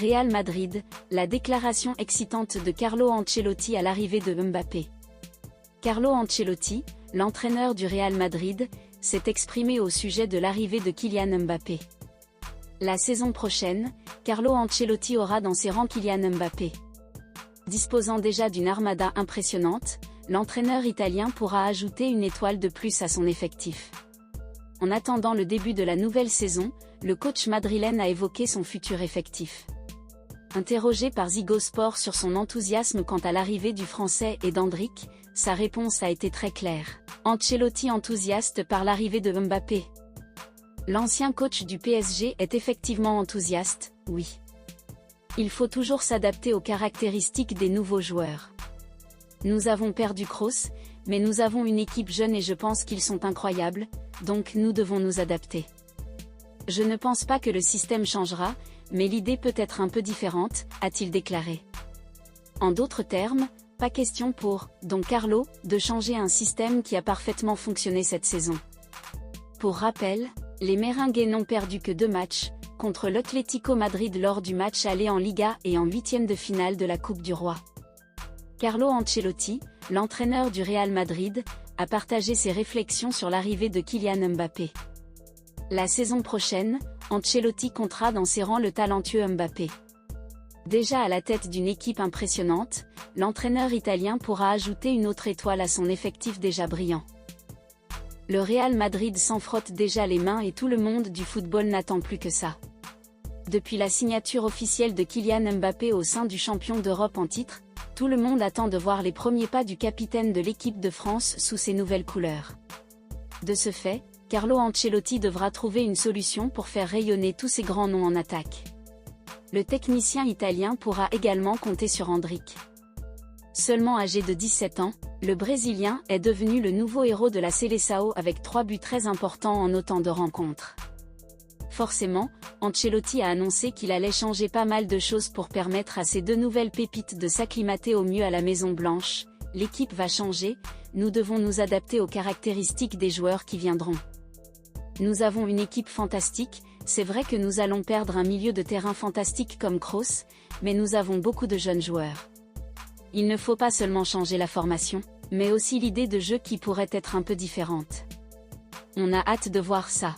Real Madrid, la déclaration excitante de Carlo Ancelotti à l'arrivée de Mbappé. Carlo Ancelotti, l'entraîneur du Real Madrid, s'est exprimé au sujet de l'arrivée de Kylian Mbappé. La saison prochaine, Carlo Ancelotti aura dans ses rangs Kylian Mbappé. Disposant déjà d'une armada impressionnante, l'entraîneur italien pourra ajouter une étoile de plus à son effectif. En attendant le début de la nouvelle saison, le coach madrilène a évoqué son futur effectif. Interrogé par Ziggo Sport sur son enthousiasme quant à l'arrivée du Français et d'Endrick, sa réponse a été très claire. Ancelotti enthousiaste par l'arrivée de Mbappé. L'ancien coach du PSG est effectivement enthousiaste, oui. Il faut toujours s'adapter aux caractéristiques des nouveaux joueurs. Nous avons perdu Kroos, mais nous avons une équipe jeune et je pense qu'ils sont incroyables, donc nous devons nous adapter. Je ne pense pas que le système changera, mais l'idée peut être un peu différente, a-t-il déclaré. En d'autres termes, pas question pour, donc Carlo, de changer un système qui a parfaitement fonctionné cette saison. Pour rappel, les Merengues n'ont perdu que 2 matchs, contre l'Atlético Madrid lors du match aller en Liga et en 8e de finale de la Coupe du Roi. Carlo Ancelotti, l'entraîneur du Real Madrid, a partagé ses réflexions sur l'arrivée de Kylian Mbappé. La saison prochaine, Ancelotti comptera dans ses rangs le talentueux Mbappé. Déjà à la tête d'une équipe impressionnante, l'entraîneur italien pourra ajouter une autre étoile à son effectif déjà brillant. Le Real Madrid s'en frotte déjà les mains et tout le monde du football n'attend plus que ça. Depuis la signature officielle de Kylian Mbappé au sein du champion d'Europe en titre, tout le monde attend de voir les premiers pas du capitaine de l'équipe de France sous ses nouvelles couleurs. De ce fait, Carlo Ancelotti devra trouver une solution pour faire rayonner tous ces grands noms en attaque. Le technicien italien pourra également compter sur Endrick. Seulement âgé de 17 ans, le Brésilien est devenu le nouveau héros de la Seleção avec 3 buts très importants en autant de rencontres. Forcément, Ancelotti a annoncé qu'il allait changer pas mal de choses pour permettre à ces 2 nouvelles pépites de s'acclimater au mieux à la Maison Blanche. L'équipe va changer, nous devons nous adapter aux caractéristiques des joueurs qui viendront. Nous avons une équipe fantastique, c'est vrai que nous allons perdre un milieu de terrain fantastique comme Kroos, mais nous avons beaucoup de jeunes joueurs. Il ne faut pas seulement changer la formation, mais aussi l'idée de jeu qui pourrait être un peu différente. On a hâte de voir ça.